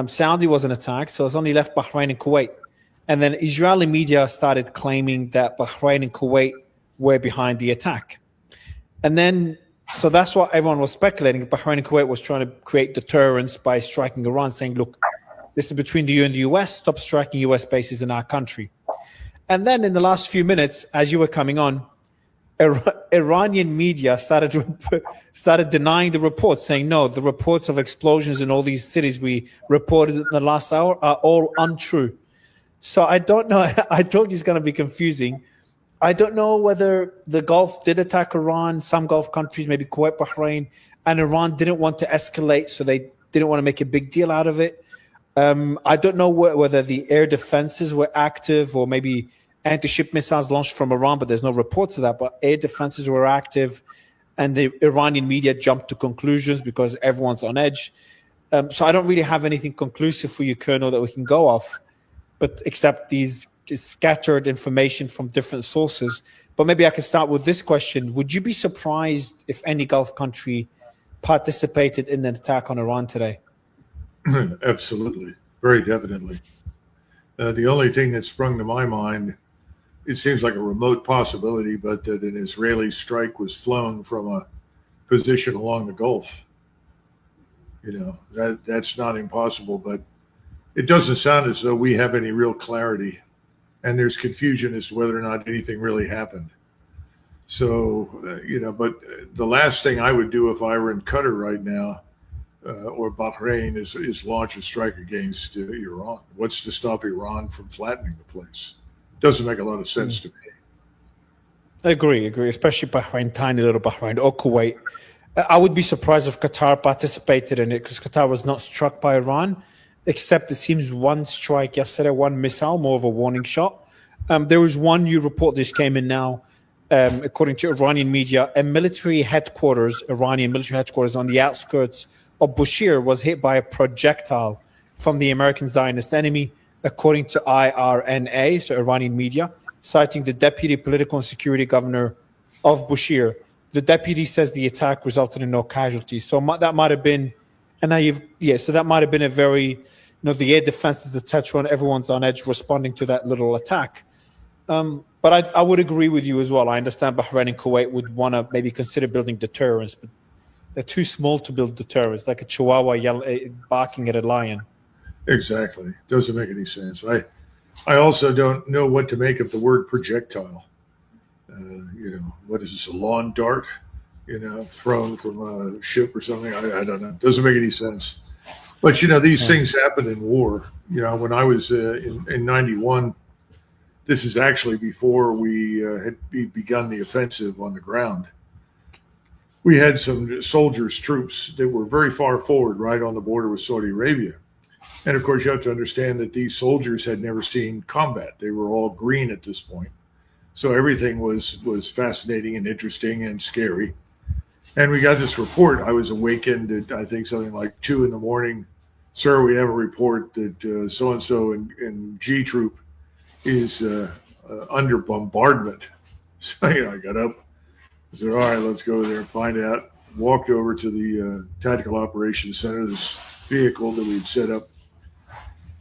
Saudi wasn't attacked, so it's only left Bahrain and Kuwait. And then Israeli media started claiming that Bahrain and Kuwait were behind the attack. And then, so that's what everyone was speculating. Bahrain and Kuwait was trying to create deterrence by striking Iran, saying, look, this is between the EU and the US, stop striking US bases in our country. And then in the last few minutes, as you were coming on, Iranian media started denying the reports, saying, no, the reports of explosions in all these cities we reported in the last hour are all untrue. So I don't know. I told you it's going to be confusing. I don't know whether the Gulf did attack Iran, some Gulf countries, maybe Kuwait, Bahrain, and Iran didn't want to escalate, so they didn't want to make a big deal out of it. I don't know whether the air defenses were active or maybe anti-ship missiles launched from Iran, but there's no reports of that. But air defenses were active, and the Iranian media jumped to conclusions because everyone's on edge. So I don't really have anything conclusive for you, Colonel, that we can go off, but except these scattered information from different sources. But maybe I can start with this question. Would you be surprised if any Gulf country participated in an attack on Iran today? Absolutely. Very definitely. The only thing that sprung to my mind, it seems like a remote possibility, but that an Israeli strike was flown from a position along the Gulf. You know, that's not impossible, but it doesn't sound as though we have any real clarity, and there's confusion as to whether or not anything really happened. So, you know, but the last thing I would do if I were in Qatar right now, or Bahrain, is launch a strike against Iran. What's to stop Iran from flattening the place? Doesn't make a lot of sense to me. I agree, especially Bahrain, tiny little Bahrain, or Kuwait. I would be surprised if Qatar participated in it, because Qatar was not struck by Iran, except it seems one strike yesterday, one missile, more of a warning shot. There was one new report, this came in now, according to Iranian media, a military headquarters, Iranian military headquarters on the outskirts of Bushehr was hit by a projectile from the American Zionist enemy, according to IRNA, so Iranian media, citing the deputy political and security governor of Bushehr. The deputy says the attack resulted in no casualties. So that might have been, and now so that might have been a very, you know, the air defenses, etc., and everyone's on edge responding to that little attack. But I would agree with you as well. I understand Bahrain and Kuwait would want to maybe consider building deterrence, but they're too small to build deterrence, like a chihuahua barking at a lion. Exactly. Doesn't make any sense. I also don't know what to make of the word projectile. You know, what is this, a lawn dart, you know, thrown from a ship or something? I don't know. Doesn't make any sense. But, you know, these things happen in war. You know, when I was in 91, this is actually before we had begun the offensive on the ground. We had some soldiers, troops that were very far forward, right on the border with Saudi Arabia. And of course, you have to understand that these soldiers had never seen combat. They were all green at this point. So everything was fascinating and interesting and scary. And we got this report. I was awakened at, I think, something like 2 a.m. Sir, we have a report that so-and-so in G Troop is under bombardment. So, you know, I got up. I said, all right, let's go there and find out. Walked over to the Tactical Operations Center, this vehicle that we'd set up.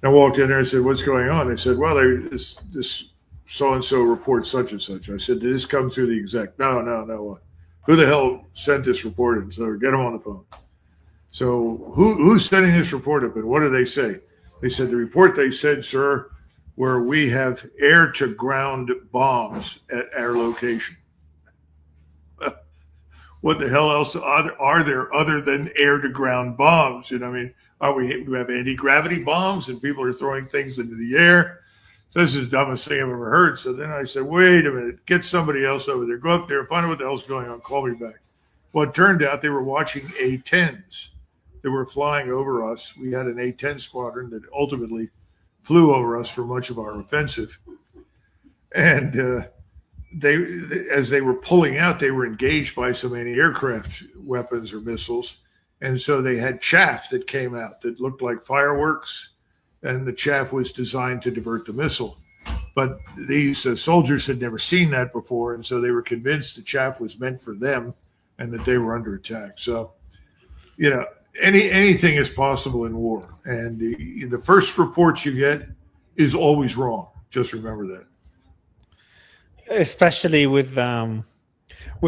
I walked in there and said, what's going on? They said, well, this so-and-so reports such and such. I said, did this come through the exec? No. Who the hell sent this report in? So get them on the phone. So who's sending this report up, and what do they say? They said, the report they said, sir, where we have air-to-ground bombs at our location. What the hell else are there other than air-to-ground bombs? You know, I mean, do we have anti-gravity bombs and people are throwing things into the air? So this is the dumbest thing I've ever heard. So then I said, wait a minute, get somebody else over there. Go up there, find out what the hell's going on, call me back. Well, it turned out they were watching A-10s that were flying over us. We had an A-10 squadron that ultimately flew over us for much of our offensive. And as they were pulling out, they were engaged by some anti-aircraft weapons or missiles. And so they had chaff that came out that looked like fireworks, and the chaff was designed to divert the missile. But these soldiers had never seen that before, and so they were convinced the chaff was meant for them and that they were under attack. So, you know, anything is possible in war, and the first reports you get is always wrong. Just remember that. Especially with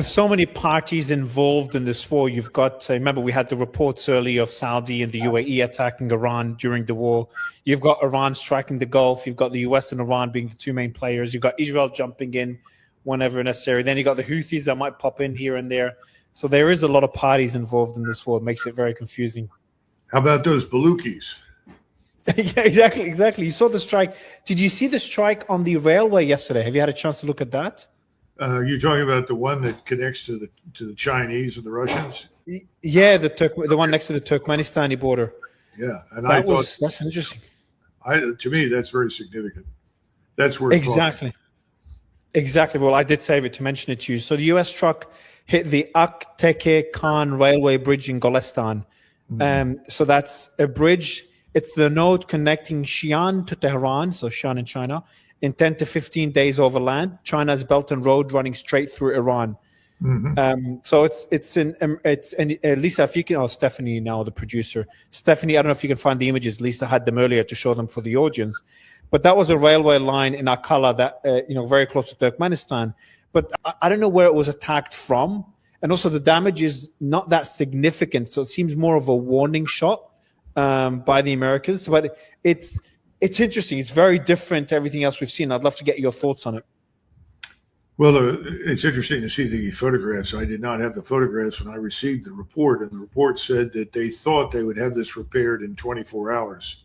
so many parties involved in this war. You've got, remember, we had the reports earlier of Saudi and the UAE attacking Iran during the war. You've got Iran striking the Gulf. You've got the US and Iran being the two main players. You've got Israel jumping in whenever necessary. Then you've got the Houthis that might pop in here and there. So there is a lot of parties involved in this war. It makes it very confusing. How about those Balukis? Yeah, exactly. You saw the strike. Did you see the strike on the railway yesterday? Have you had a chance to look at that? You're talking about the one that connects to the Chinese and the Russians? Yeah, the one next to the Turkmenistani border. Yeah, and that's interesting. To me, that's very significant. That's where exactly. Well, I did save it to mention it to you. So the U.S. truck hit the Akteke Khan railway bridge in Golestan. So that's a bridge. It's the node connecting Xi'an to Tehran, so Xi'an in China, in 10 to 15 days overland. China's Belt and Road running straight through Iran. So it's Lisa, if you can, Stephanie now, the producer. Stephanie, I don't know if you can find the images. Lisa had them earlier to show them for the audience. But that was a railway line in Akala that, very close to Turkmenistan. But I don't know where it was attacked from. And also the damage is not that significant. So it seems more of a warning shot by the Americans. But it's interesting. It's very different to everything else we've seen. I'd love to get your thoughts on it. Well, it's interesting to see the photographs. I did not have the photographs when I received the report, and the report said that they thought they would have this repaired in 24 hours.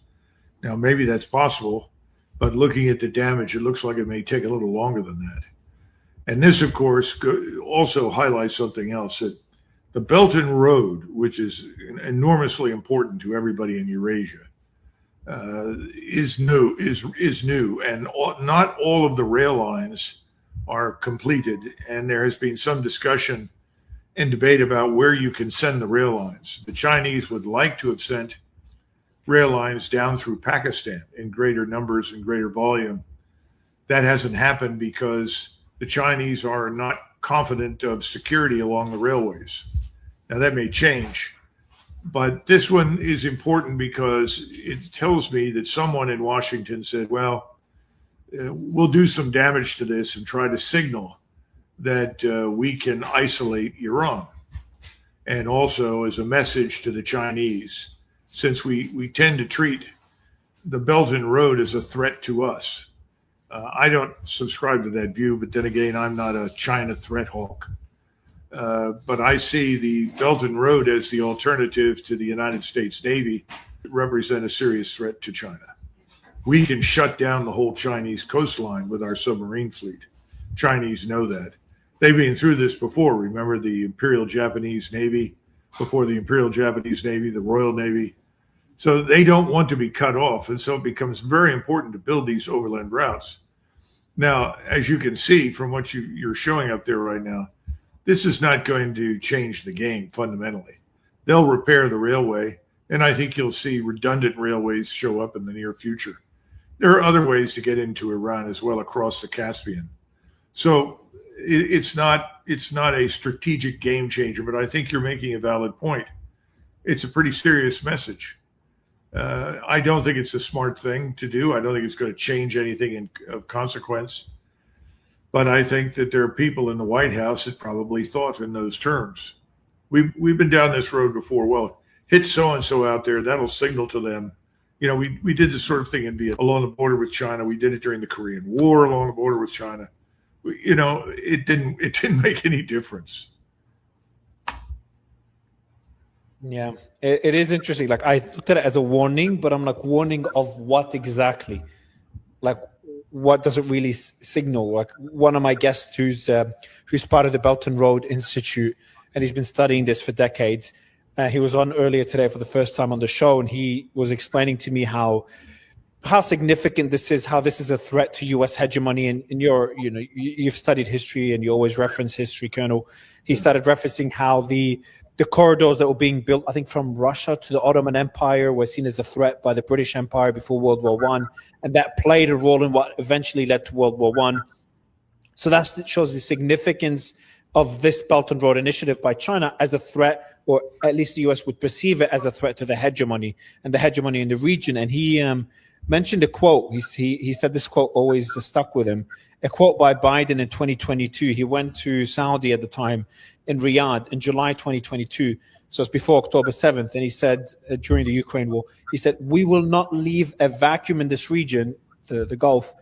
Now, maybe that's possible, but looking at the damage, it looks like it may take a little longer than that. And this, of course, also highlights something else, that the Belt and Road, which is enormously important to everybody in Eurasia, is new, and not all of the rail lines are completed, and there has been some discussion and debate about where you can send the rail lines. The Chinese would like to have sent rail lines down through Pakistan in greater numbers and greater volume. That hasn't happened because the Chinese are not confident of security along the railways. Now, that may change, but this one is important because it tells me that someone in Washington said, well, we'll do some damage to this and try to signal that we can isolate Iran. And also as a message to the Chinese, since we tend to treat the Belt and Road as a threat to us. I don't subscribe to that view, but then again, I'm not a China threat hawk. But I see the Belt and Road as the alternative to the United States Navy represent a serious threat to China. We can shut down the whole Chinese coastline with our submarine fleet. Chinese know that. They've been through this before. Remember the Imperial Japanese Navy, before the Imperial Japanese Navy, the Royal Navy. So they don't want to be cut off. And so it becomes very important to build these overland routes. Now, as you can see from what you're showing up there right now, this is not going to change the game fundamentally. They'll repair the railway, and I think you'll see redundant railways show up in the near future. There are other ways to get into Iran as well across the Caspian. So it's not a strategic game changer, but I think you're making a valid point. It's a pretty serious message. I don't think it's a smart thing to do. I don't think it's going to change anything of consequence. But I think that there are people in the White House that probably thought in those terms. We've been down this road before. Well, hit so-and-so out there, that'll signal to them. We did this sort of thing in Vietnam along the border with China. We did it during the Korean War along the border with China. It didn't make any difference. Yeah, it is interesting. Like, I looked at it as a warning, but I'm like, warning of what exactly? Like, what does it really signal? Like, one of my guests who's part of the Belt and Road Institute, and he's been studying this for decades. He was on earlier today for the first time on the show, and he was explaining to me how significant this is, how this is a threat to U.S. hegemony. And you've studied history and you always reference history, Colonel. He started referencing how the corridors that were being built, I think from Russia to the Ottoman Empire, were seen as a threat by the British Empire before World War I, and that played a role in what eventually led to World War I. So that shows the significance of this Belt and Road Initiative by China as a threat or at least the US would perceive it as a threat to the hegemony and the hegemony in the region. And he mentioned a quote. He said this quote always stuck with him. A quote by Biden in 2022. He went to Saudi at the time in Riyadh in July 2022. So it's before October 7th. And he said during the Ukraine war, he said, "We will not leave a vacuum in this region, the Gulf,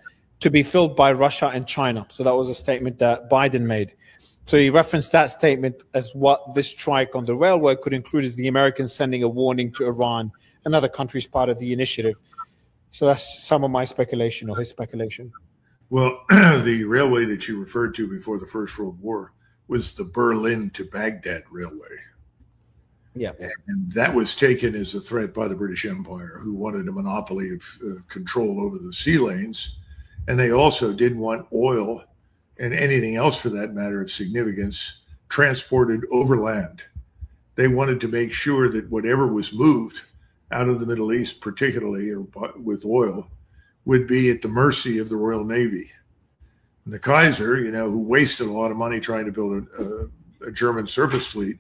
to be filled by Russia and China." So that was a statement that Biden made. So he referenced that statement as what this strike on the railway could include, as the Americans sending a warning to Iran and other countries part of the initiative. So that's some of my speculation, or his speculation. Well, the railway that you referred to before the First World War was the Berlin to Baghdad railway. Yeah. And that was taken as a threat by the British Empire, who wanted a monopoly of control over the sea lanes. And they also didn't want oil and anything else for that matter of significance transported overland. They wanted to make sure that whatever was moved out of the Middle East, particularly or with oil, would be at the mercy of the Royal Navy. And the Kaiser, who wasted a lot of money trying to build a German surface fleet,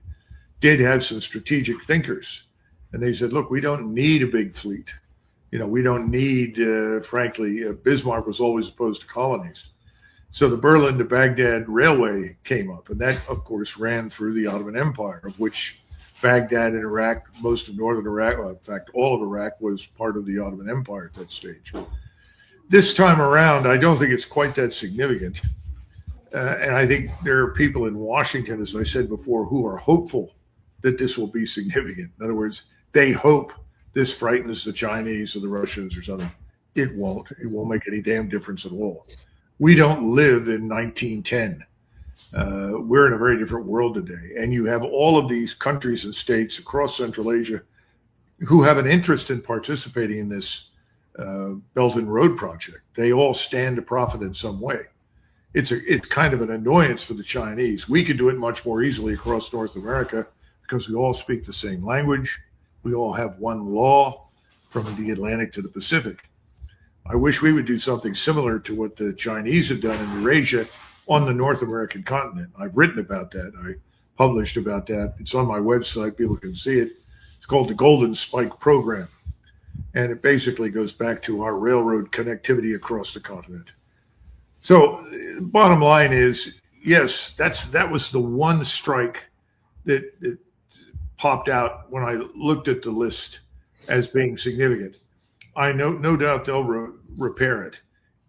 did have some strategic thinkers. And they said, look, we don't need a big fleet. We don't need, frankly, Bismarck was always opposed to colonies. So the Berlin to Baghdad railway came up. And that, of course, ran through the Ottoman Empire, of which Baghdad and Iraq, most of northern Iraq, well, in fact, all of Iraq was part of the Ottoman Empire at that stage. This time around, I don't think it's quite that significant. And I think there are people in Washington, as I said before, who are hopeful that this will be significant. In other words, they hope this frightens the Chinese or the Russians or something. It won't. It won't make any damn difference at all. We don't live in 1910. We're in a very different world today. And you have all of these countries and states across Central Asia who have an interest in participating in this Belt and Road project. They all stand to profit in some way. It's kind of an annoyance for the Chinese. We could do it much more easily across North America because we all speak the same language. We all have one law from the Atlantic to the Pacific. I wish we would do something similar to what the Chinese have done in Eurasia on the North American continent. I've written about that. I published about that. It's on my website. People can see it. It's called the Golden Spike Program. And it basically goes back to our railroad connectivity across the continent. So bottom line is, yes, that was the one strike that popped out when I looked at the list as being significant. I know, no doubt they'll repair it.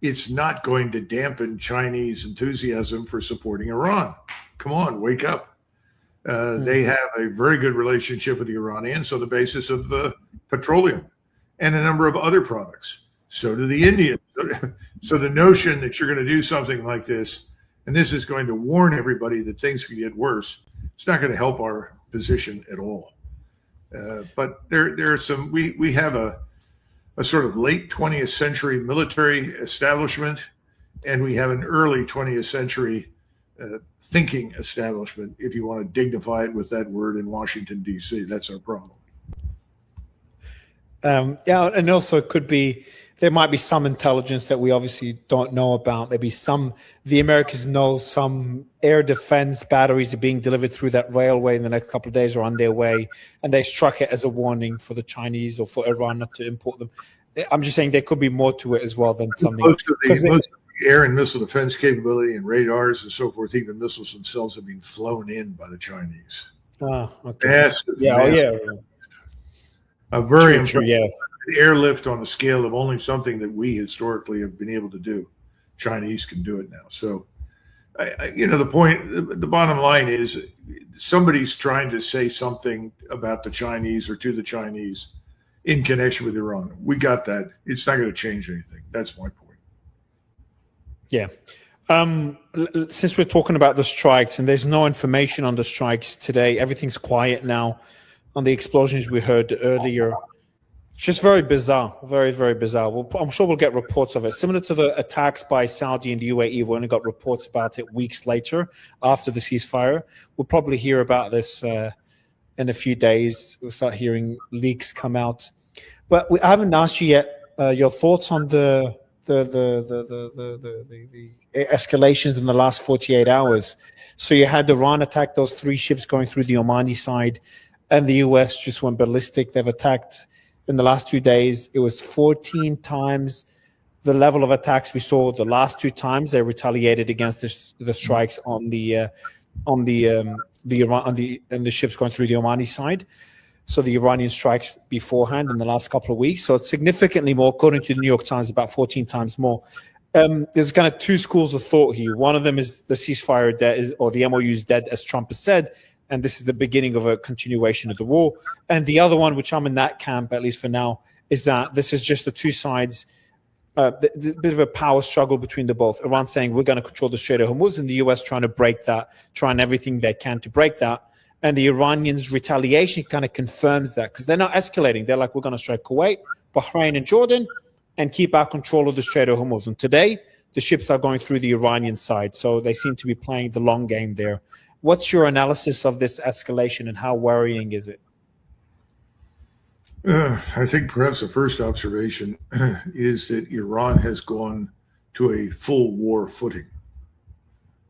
It's not going to dampen Chinese enthusiasm for supporting Iran. Come on, wake up. They have a very good relationship with the Iranians on the basis of petroleum and a number of other products. So do the Indians. So the notion that you're going to do something like this, and this is going to warn everybody that things can get worse, it's not going to help our position at all. But there are some, we have a sort of late 20th century military establishment, and we have an early 20th century thinking establishment, if you want to dignify it with that word, in Washington, D.C. That's our problem. Yeah, and also it could be, there might be some intelligence that we obviously don't know about. Maybe the Americans know some air defense batteries are being delivered through that railway in the next couple of days or on their way, and they struck it as a warning for the Chinese or for Iran not to import them. I'm just saying there could be more to it as well than something. Most of the air and missile defense capability and radars and so forth, even missiles themselves, have been flown in by the Chinese. Oh, okay. Massive, yeah, massive. yeah. A very True, yeah. airlift on the scale of only something that we historically have been able to do. Chinese can do it now. So, the bottom line is somebody's trying to say something about the Chinese or to the Chinese in connection with Iran. We got that. It's not going to change anything. That's my point. Yeah. Since we're talking about the strikes, and there's no information on the strikes today, everything's quiet now on the explosions we heard earlier. It's just very bizarre, very, very bizarre. I'm sure we'll get reports of it. Similar to the attacks by Saudi and the UAE, we only got reports about it weeks later after the ceasefire. We'll probably hear about this in a few days. We'll start hearing leaks come out. But I haven't asked you yet your thoughts on the the escalations in the last 48 hours. So you had Iran attack those 3 ships going through the Omani side, and the US just went ballistic. They've attacked in the last 2 days. It was 14 times the level of attacks we saw the last 2 times. They retaliated against the strikes on the ships going through the Omani side. So the Iranian strikes beforehand in the last couple of weeks. So it's significantly more, according to the New York Times, about 14 times more. There's kind of 2 schools of thought here. One of them is the ceasefire dead, or the MOU is dead, as Trump has said, and this is the beginning of a continuation of the war. And the other one, which I'm in that camp, at least for now, is that this is just the 2 sides, a bit of a power struggle between the both. Iran saying we're going to control the Strait of Hormuz, and the US trying to break that, trying everything they can to break that. And the Iranians' retaliation kind of confirms that, because they're not escalating. They're like, we're going to strike Kuwait, Bahrain, and Jordan and keep our control of the Strait of Hormuz. And today, the ships are going through the Iranian side. So they seem to be playing the long game there. What's your analysis of this escalation, and how worrying is it? I think perhaps the first observation is that Iran has gone to a full war footing.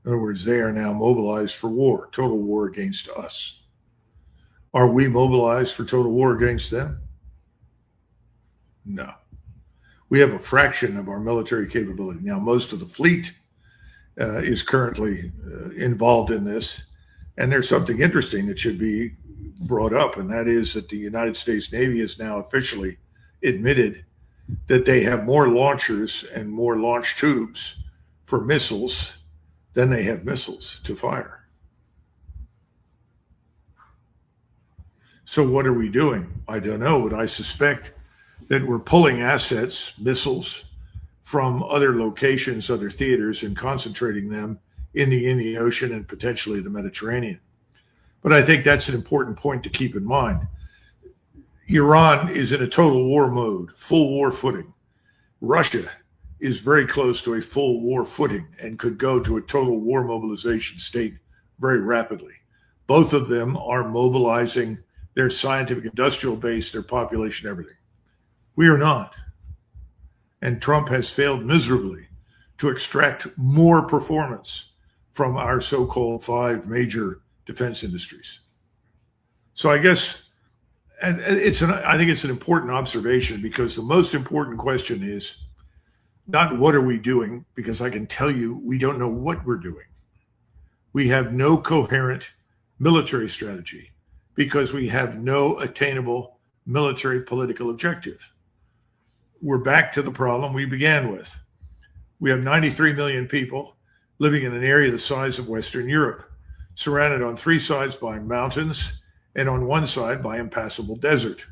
In other words, they are now mobilized for war, total war against us. Are we mobilized for total war against them? No. We have a fraction of our military capability. Now, most of the fleet is currently involved in this. And there's something interesting that should be brought up, and that is that the United States Navy has now officially admitted that they have more launchers and more launch tubes for missiles than they have missiles to fire. So what are we doing? I don't know, but I suspect that we're pulling assets, missiles, from other locations, other theaters, and concentrating them in the Indian Ocean and potentially the Mediterranean. But I think that's an important point to keep in mind. Iran is in a total war mode, full war footing. Russia is very close to a full war footing and could go to a total war mobilization state very rapidly. Both of them are mobilizing their scientific industrial base, their population, everything. We are not. And Trump has failed miserably to extract more performance from our so-called 5 major defense industries. So I guess, and I think it's an important observation, because the most important question is not what are we doing, because I can tell you we don't know what we're doing. We have no coherent military strategy because we have no attainable military political objective. We're back to the problem we began with. We have 93 million people living in an area the size of Western Europe, surrounded on 3 sides by mountains and on 1 side by impassable desert.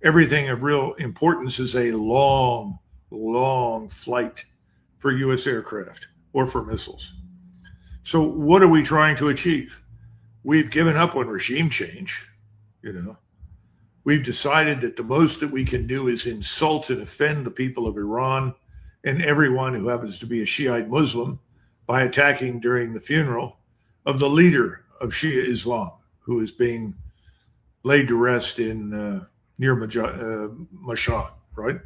Everything of real importance is a long, long flight for U.S. aircraft or for missiles. So what are we trying to achieve? We've given up on regime change, We've decided that the most that we can do is insult and offend the people of Iran and everyone who happens to be a Shiite Muslim by attacking during the funeral of the leader of Shia Islam, who is being laid to rest in near Mashhad, right?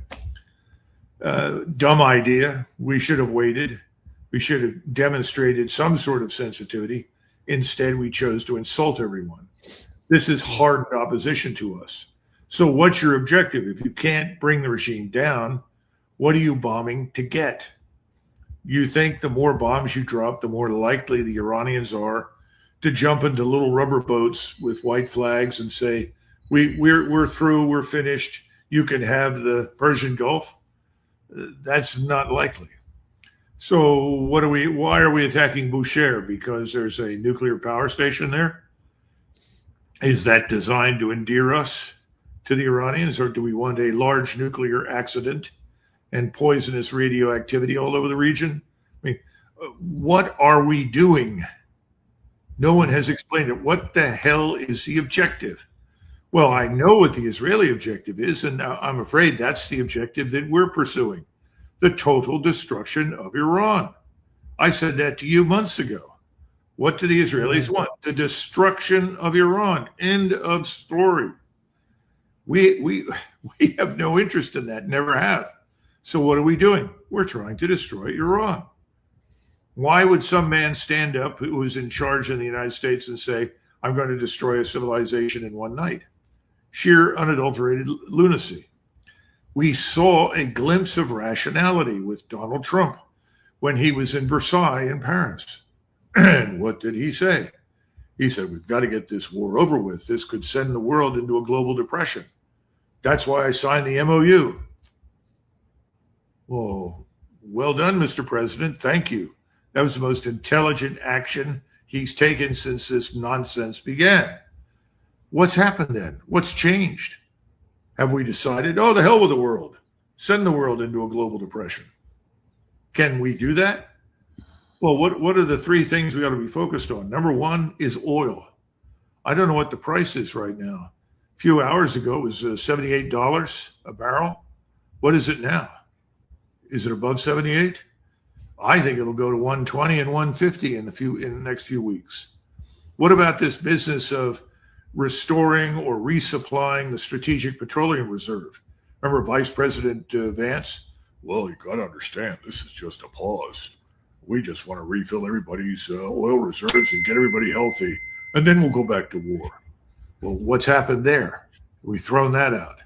Dumb idea. We should have waited. We should have demonstrated some sort of sensitivity. Instead, we chose to insult everyone. This is hardened opposition to us. So what's your objective? If you can't bring the regime down, what are you bombing to get? You think the more bombs you drop, the more likely the Iranians are to jump into little rubber boats with white flags and say, we're through, we're finished, you can have the Persian Gulf? That's not likely. So why are we attacking Bushehr? Because there's a nuclear power station there? Is that designed to endear us to the Iranians, or do we want a large nuclear accident and poisonous radioactivity all over the region? I mean, what are we doing? No one has explained it. What the hell is the objective? Well, I know what the Israeli objective is, and I'm afraid that's the objective that we're pursuing: the total destruction of Iran. I said that to you months ago. What do the Israelis want? The destruction of Iran. End of story. We have no interest in that, never have. So what are we doing? We're trying to destroy Iran. Why would some man stand up who is in charge in the United States and say, I'm going to destroy a civilization in one night? Sheer unadulterated lunacy. We saw a glimpse of rationality with Donald Trump when he was in Versailles in Paris. And what did he say? He said, we've got to get this war over with. This could send the world into a global depression. That's why I signed the MOU. Well done, Mr. President. Thank you. That was the most intelligent action he's taken since this nonsense began. What's happened then? What's changed? Have we decided, oh, the hell with the world, send the world into a global depression? Can we do that? Well, what are the three things we ought to be focused on? Number one is oil. I don't know what the price is right now. A few hours ago, it was $78 a barrel. What is it now? Is it above 78? I think it'll go to 120 and 150 in the next few weeks. What about this business of restoring or resupplying the Strategic Petroleum Reserve? Remember Vice President Vance? Well, you got to understand, this is just a pause. We just want to refill everybody's oil reserves and get everybody healthy, and then we'll go back to war. Well, what's happened there? We've thrown that out.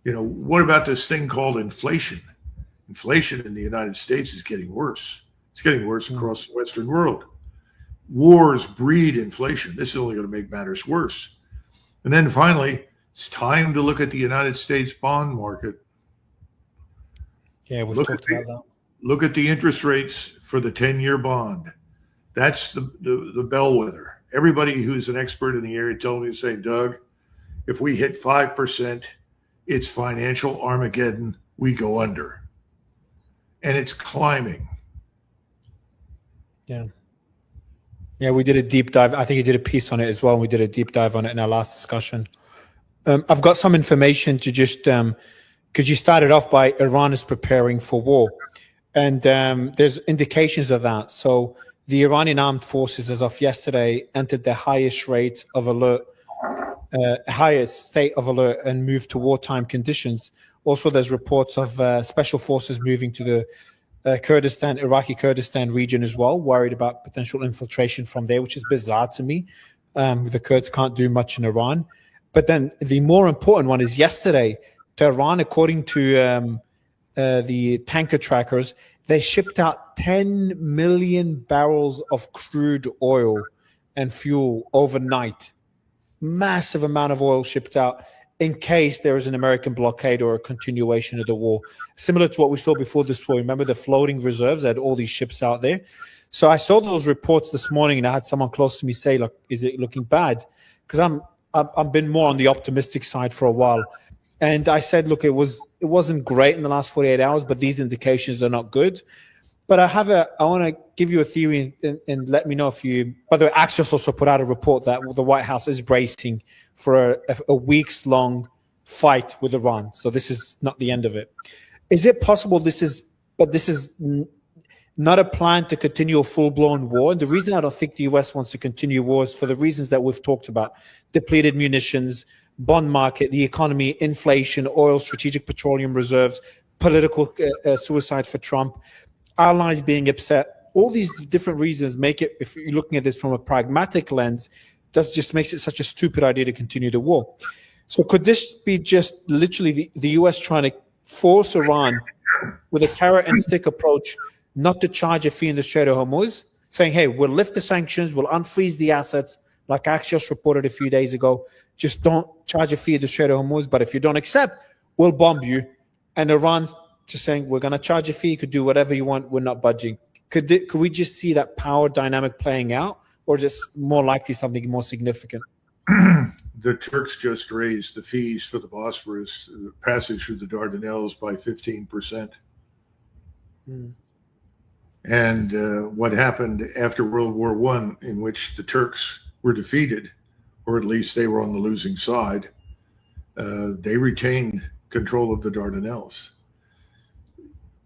What about this thing called inflation? Inflation in the United States is getting worse. It's getting worse across the Western world. Wars breed inflation. This is only going to make matters worse. And then finally, it's time to look at the United States bond market. Yeah, we've talked about that. Look at the interest rates for the 10-year bond. That's the bellwether. Everybody who's an expert in the area told me to say, Doug, if we hit 5%, it's financial Armageddon. We go under. And it's climbing. Yeah. Yeah, we did a deep dive. I think you did a piece on it as well. We did a deep dive on it in our last discussion. I've got some information to just, because you started off by Iran is preparing for war. And there's indications of that. So the Iranian armed forces, as of yesterday, entered their highest rate of alert, highest state of alert, and moved to wartime conditions. Also, there's reports of special forces moving to the Iraqi Kurdistan region as well, worried about potential infiltration from there, which is bizarre to me. The Kurds can't do much in Iran. But then the more important one is yesterday, Tehran, according to the tanker trackers, they shipped out 10 million barrels of crude oil and fuel overnight. Massive amount of oil shipped out in case there is an American blockade or a continuation of the war. Similar to what we saw before this war. Remember the floating reserves? They had all these ships out there. So I saw those reports this morning, and I had someone close to me say, look, is it looking bad? Because I've been more on the optimistic side for a while. And I said, look, it wasn't great in the last 48 hours, but these indications are not good. But I want to give you a theory and let me know if you, by the way, Axios also put out a report that the White House is bracing for a weeks long fight with Iran. So this is not the end of it. Is it possible this is not a plan to continue a full-blown war? And the reason I don't think the US wants to continue war is for the reasons that we've talked about: depleted munitions, bond market, the economy, inflation, oil, strategic petroleum reserves, political suicide for Trump, allies being upset. All these different reasons make it, if you're looking at this from a pragmatic lens, just makes it such a stupid idea to continue the war. So could this be just literally the US trying to force Iran with a carrot and stick approach not to charge a fee in the Strait of Hormuz, saying, hey, we'll lift the sanctions, we'll unfreeze the assets, like Axios reported a few days ago, just don't charge a fee at the Strait of Hormuz, but if you don't accept, we'll bomb you. And Iran's just saying, we're going to charge a fee, you could do whatever you want, we're not budging. Could we just see that power dynamic playing out, or just more likely something more significant? The Turks just raised the fees for the Bosphorus passage through the Dardanelles by 15%. And what happened after World War I, in which the Turks were defeated, or at least they were on the losing side, they retained control of the Dardanelles.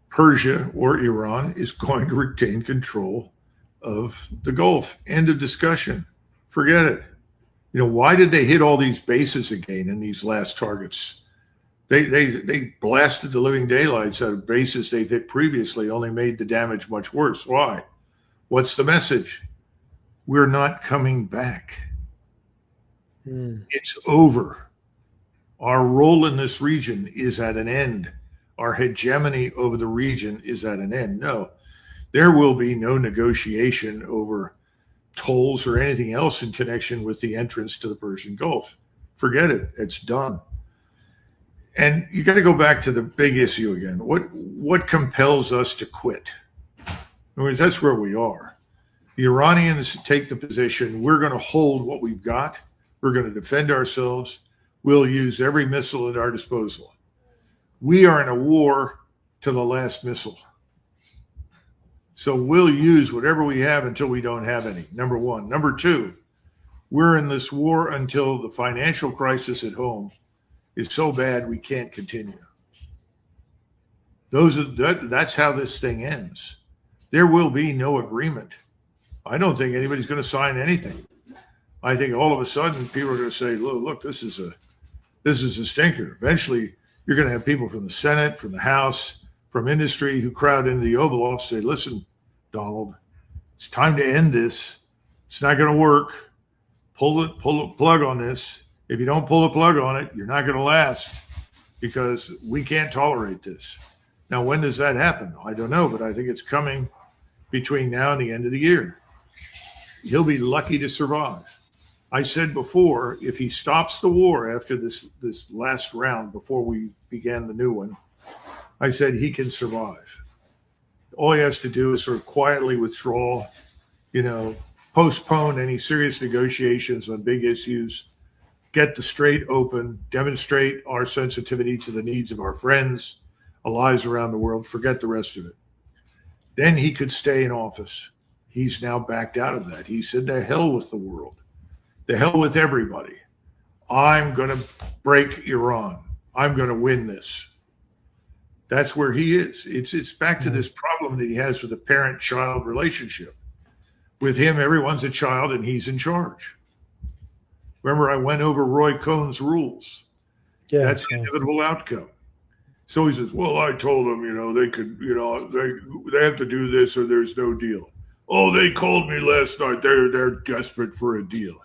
Persia or Iran is going to retain control of the Gulf. End of discussion. Forget it. Why did they hit all these bases again in these last targets? They blasted the living daylights out of bases they've hit previously, only made the damage much worse. Why? What's the message? We're not coming back. It's over. Our role in this region is at an end. Our hegemony over the region is at an end. No, there will be no negotiation over tolls or anything else in connection with the entrance to the Persian Gulf. Forget it. It's done. And you got to go back to the big issue again. What compels us to quit? In other words, that's where we are. The Iranians take the position, we're going to hold what we've got. We're going to defend ourselves. We'll use every missile at our disposal. We are in a war to the last missile. So we'll use whatever we have until we don't have any, number one. Number two, we're in this war until the financial crisis at home is so bad we can't continue. That's how this thing ends. There will be no agreement. I don't think anybody's going to sign anything. I think all of a sudden people are going to say, look, this is a stinker. Eventually, you're going to have people from the Senate, from the House, from industry who crowd into the Oval Office and say, listen, Donald, it's time to end this. It's not going to work. Pull the plug on this. If you don't pull the plug on it, you're not going to last because we can't tolerate this. Now, when does that happen? I don't know, but I think it's coming between now and the end of the year. He'll be lucky to survive. I said before, if he stops the war after this last round, before we began the new one, I said he can survive. All he has to do is sort of quietly withdraw, postpone any serious negotiations on big issues, get the strait open, demonstrate our sensitivity to the needs of our friends, allies around the world, forget the rest of it. Then he could stay in office. He's now backed out of that. He said, to hell with the world. To hell with everybody. I'm going to break Iran. I'm going to win this. That's where he is. It's back to this problem that he has with the parent-child relationship. With him, everyone's a child and he's in charge. Remember, I went over Roy Cohn's rules. Yeah, that's the inevitable outcome. So he says, well, I told them, they could, they have to do this or there's no deal. Oh, they called me last night. They're desperate for a deal.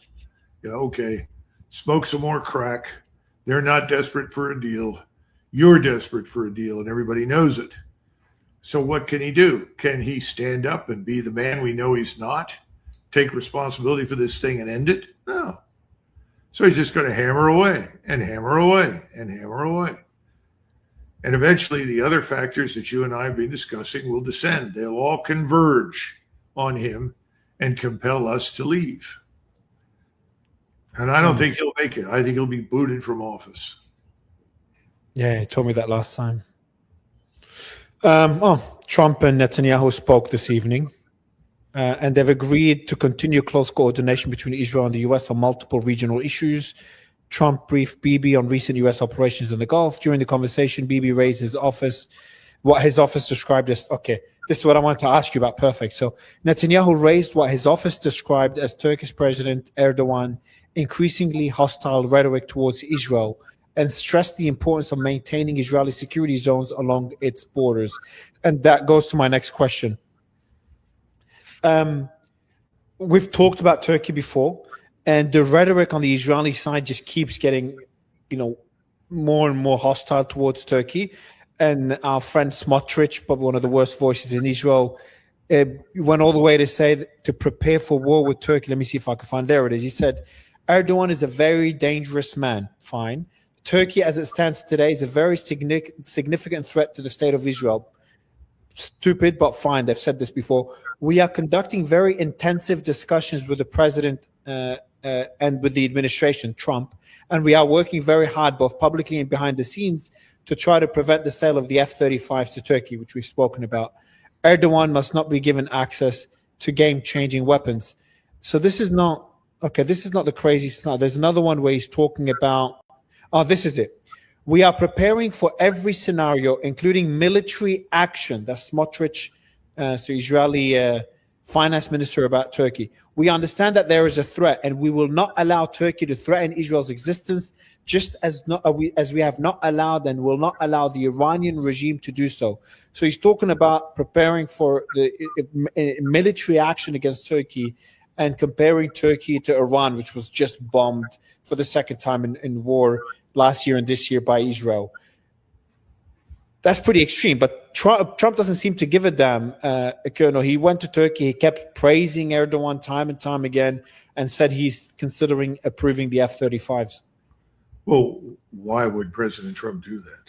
Yeah, okay. Smoke some more crack. They're not desperate for a deal. You're desperate for a deal, and everybody knows it. So what can he do? Can he stand up and be the man we know he's not? Take responsibility for this thing and end it? No. So he's just going to hammer away and hammer away and hammer away. And eventually the other factors that you and I have been discussing will descend. They'll all converge on him and compel us to leave. And I don't think he'll make it. I think he'll be booted from office. Yeah, he told me that last time. Trump and Netanyahu spoke this evening, and they've agreed to continue close coordination between Israel and the U.S. on multiple regional issues. Trump briefed Bibi on recent U.S. operations in the Gulf. During the conversation, Bibi raised what his office described as, this is what I wanted to ask you about. Perfect. So Netanyahu raised what his office described as Turkish President Erdogan increasingly hostile rhetoric towards Israel and stressed the importance of maintaining Israeli security zones along its borders. And that goes to my next question. We've talked about Turkey before, and the rhetoric on the Israeli side just keeps getting, more and more hostile towards Turkey. And our friend Smotrich, probably one of the worst voices in Israel, went all the way to say to prepare for war with Turkey. Let me see if I can find. There it is. He said, Erdogan is a very dangerous man. Fine. Turkey, as it stands today, is a very significant threat to the state of Israel. Stupid, but fine. They've said this before. We are conducting very intensive discussions with the president and with the administration, Trump, and we are working very hard, both publicly and behind the scenes, to try to prevent the sale of the F-35s to Turkey, which we've spoken about. Erdogan must not be given access to game-changing weapons. So this is not the crazy stuff. There's another one where he's talking about, this is it. We are preparing for every scenario, including military action. That's Smotrich, so Israeli finance minister about Turkey. We understand that there is a threat, and we will not allow Turkey to threaten Israel's existence, just as we have not allowed and will not allow the Iranian regime to do so. So he's talking about preparing for the military action against Turkey and comparing Turkey to Iran, which was just bombed for the second time in war last year and this year by Israel. That's pretty extreme, but Trump doesn't seem to give a damn, Colonel. He went to Turkey, he kept praising Erdogan time and time again, and said he's considering approving the F-35s. Well, why would President Trump do that?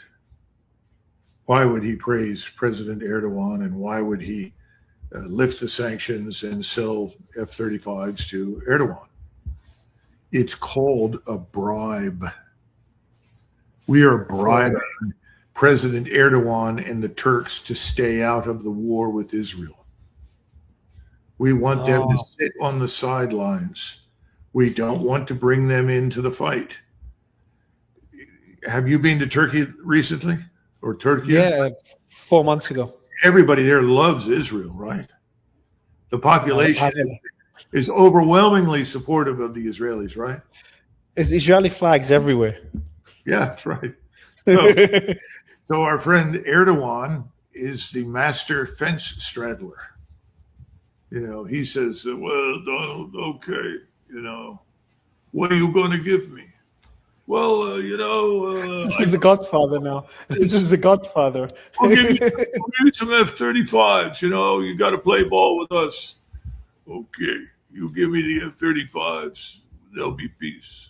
Why would he praise President Erdogan, and why would he lift the sanctions and sell F-35s to Erdogan? It's called a bribe. We are bribing President Erdogan and the Turks to stay out of the war with Israel. We want them to sit on the sidelines. We don't want to bring them into the fight. Have you been to Turkey recently? Or Turkey? Yeah, 4 months ago. Everybody there loves Israel, right? The population is overwhelmingly supportive of the Israelis, right? There's Israeli flags everywhere. Yeah, that's right. So our friend Erdogan is the master fence straddler. He says, well, Donald, okay, what are you going to give me? Well, this is the Godfather now. This is the Godfather. I'll give you some F-35s. You got to play ball with us. Okay, you give me the F-35s, there'll be peace.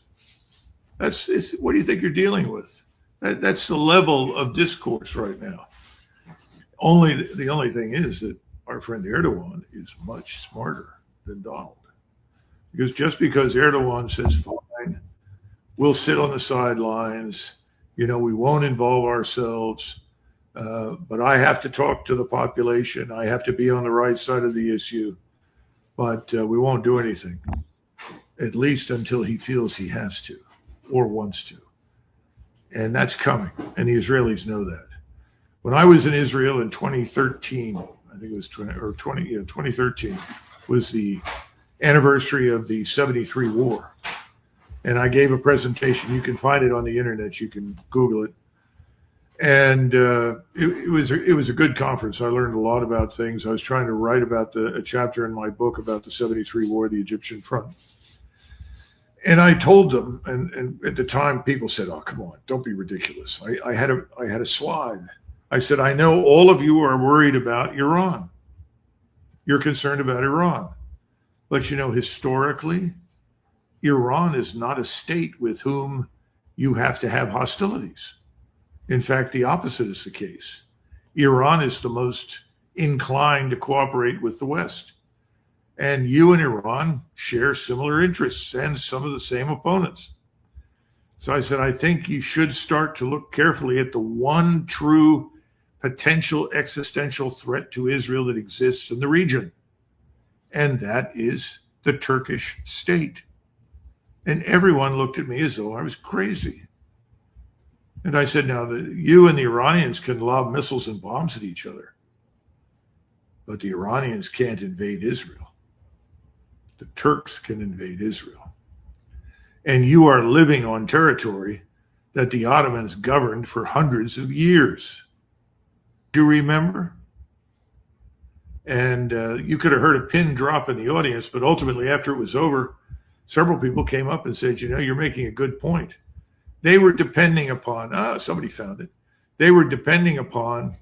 What do you think you're dealing with? That's the level of discourse right now. The only thing is that our friend Erdogan is much smarter than Donald. Because just because Erdogan says, fine, we'll sit on the sidelines, we won't involve ourselves, but I have to talk to the population. I have to be on the right side of the issue, but we won't do anything, at least until he feels he has to or wants to. And that's coming, and the Israelis know that. When I was in Israel in 2013, I think it was 2013 was the anniversary of the 73 war. And I gave a presentation. You can find it on the internet. You can Google it. And it was a good conference. I learned a lot about things. I was trying to write about a chapter in my book about the 73 war, the Egyptian front. And I told them, and at the time people said, oh, come on, don't be ridiculous. I had a slide. I said, I know all of you are worried about Iran. You're concerned about Iran. But historically, Iran is not a state with whom you have to have hostilities. In fact, the opposite is the case. Iran is the most inclined to cooperate with the West. And you and Iran share similar interests and some of the same opponents. So I said, I think you should start to look carefully at the one true potential existential threat to Israel that exists in the region. And that is the Turkish state. And everyone looked at me as though I was crazy. And I said, now, you and the Iranians can lob missiles and bombs at each other, but the Iranians can't invade Israel. The Turks can invade Israel. And you are living on territory that the Ottomans governed for hundreds of years. Do you remember? And you could have heard a pin drop in the audience, but ultimately, after it was over, several people came up and said, you're making a good point. They were depending upon, somebody found it. They were depending upon,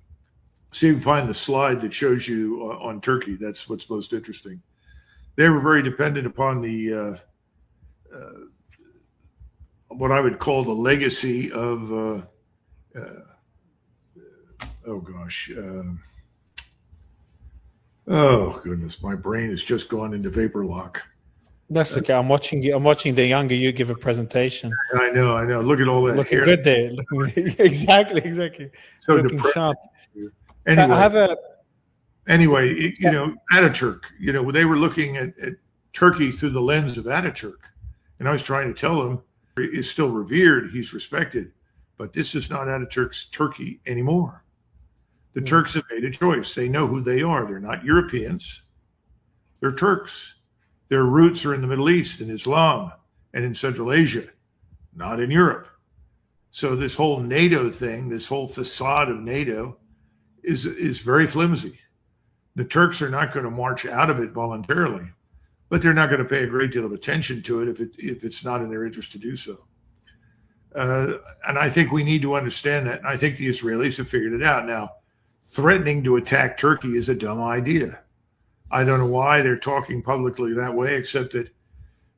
so you can find the slide that shows you on Turkey. That's what's most interesting. They were very dependent upon the, what I would call the legacy of, oh goodness, my brain has just gone into vapor lock. That's okay. I'm watching the younger you give a presentation. I know. Look at all that. Looking hair. Good there. Exactly. So looking sharp. Anyway, I have a. Anyway, Ataturk. They were looking at Turkey through the lens of Ataturk, and I was trying to tell them he's still revered, he's respected, but this is not Ataturk's Turkey anymore. The Turks have made a choice. They know who they are. They're not Europeans. They're Turks. Their roots are in the Middle East, in Islam, and in Central Asia. not in Europe. So this whole NATO thing, this whole facade of NATO is very flimsy. The Turks are not going to march out of it voluntarily, but they're not going to pay a great deal of attention to it if it's not in their interest to do so. And I think we need to understand that. And I think the Israelis have figured it out. Now, threatening to attack Turkey is a dumb idea. I don't know why they're talking publicly that way, except that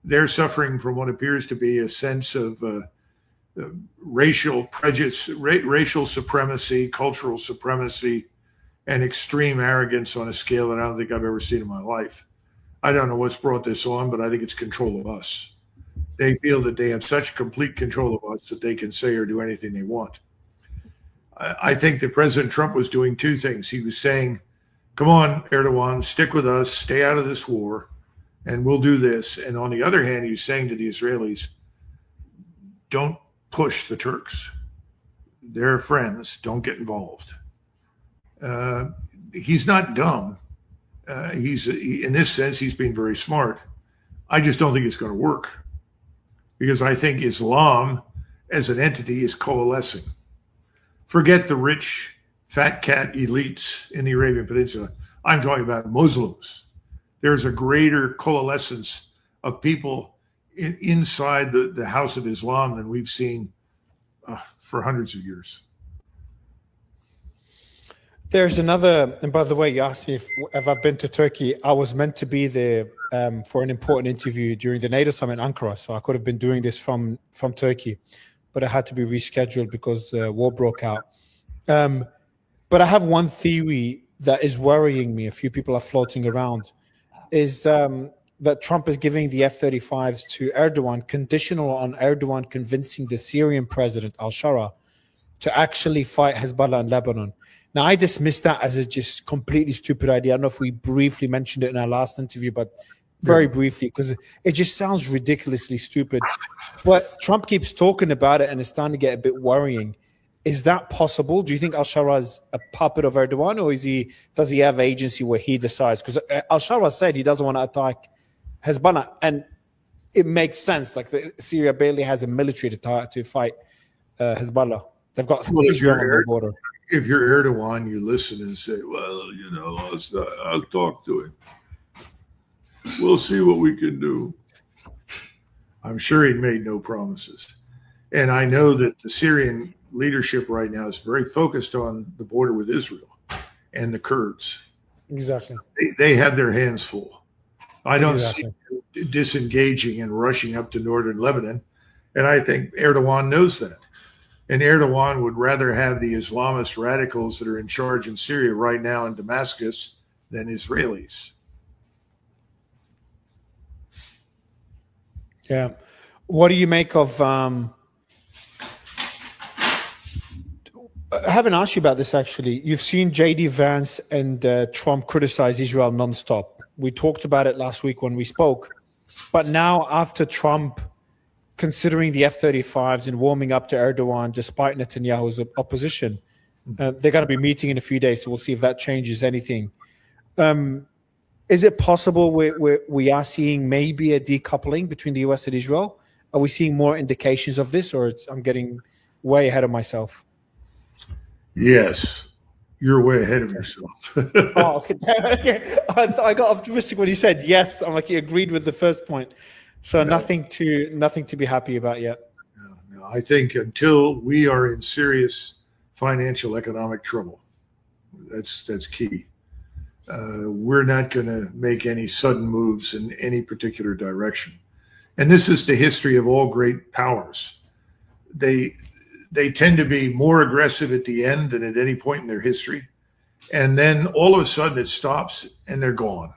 they're suffering from what appears to be a sense of racial prejudice, racial supremacy, cultural supremacy, and extreme arrogance on a scale that I don't think I've ever seen in my life. I don't know what's brought this on, but I think it's control of us. They feel that they have such complete control of us that they can say or do anything they want. I think that President Trump was doing two things. He was saying, come on, Erdogan, stick with us, stay out of this war, and we'll do this. And on the other hand, he's saying to the Israelis, don't push the Turks. They're friends. Don't get involved. He's not dumb. In this sense, he's being very smart. I just don't think it's going to work, because I think Islam as an entity is coalescing. Forget the rich fat cat elites in the Arabian Peninsula. I'm talking about Muslims. There's a greater coalescence of people inside the House of Islam than we've seen for hundreds of years. There's another, and by the way, you asked me if I've been to Turkey. I was meant to be there for an important interview during the NATO summit in Ankara, so I could have been doing this from Turkey, but I had to be rescheduled because war broke out. But I have one theory that is worrying me. A few people are floating around, is that Trump is giving the F-35s to Erdogan, conditional on Erdogan convincing the Syrian president, al-Shara, to actually fight Hezbollah in Lebanon. Now, I dismiss that as a just completely stupid idea. I don't know if we briefly mentioned it in our last interview, but very briefly, because it just sounds ridiculously stupid. But Trump keeps talking about it, and it's starting to get a bit worrying. Is that possible? Do you think al-Shara is a puppet of Erdogan, or does he have agency where he decides? Because al-Shara said he doesn't want to attack Hezbollah, and it makes sense. Like Syria barely has a military to fight Hezbollah. They've got Israel on the border. If you're Erdogan, you listen and say, well, you know, I'll talk to him. We'll see what we can do. I'm sure he made no promises. And I know that the Syrian leadership right now is very focused on the border with Israel and the Kurds. Exactly. They have their hands full. I don't see them disengaging and rushing up to northern Lebanon. And I think Erdogan knows that. And Erdogan would rather have the Islamist radicals that are in charge in Syria right now in Damascus than Israelis. Yeah. What do you make of... I haven't asked you about this, actually. You've seen J.D. Vance and Trump criticize Israel nonstop. We talked about it last week when we spoke. But now, after Trump considering the F-35s and warming up to Erdogan despite Netanyahu's opposition, they're going to be meeting in a few days, so we'll see if that changes anything. Is it possible we are seeing maybe a decoupling between the US and Israel? Are we seeing more indications of this, or I'm getting way ahead of myself? Yes, you're way ahead of yourself. Oh, okay. I got optimistic when he said yes. I'm like, he agreed with the first point. So nothing to be happy about yet. No, I think until we are in serious financial economic trouble, that's key. We're not going to make any sudden moves in any particular direction. And this is the history of all great powers. They tend to be more aggressive at the end than at any point in their history. And then all of a sudden it stops and they're gone.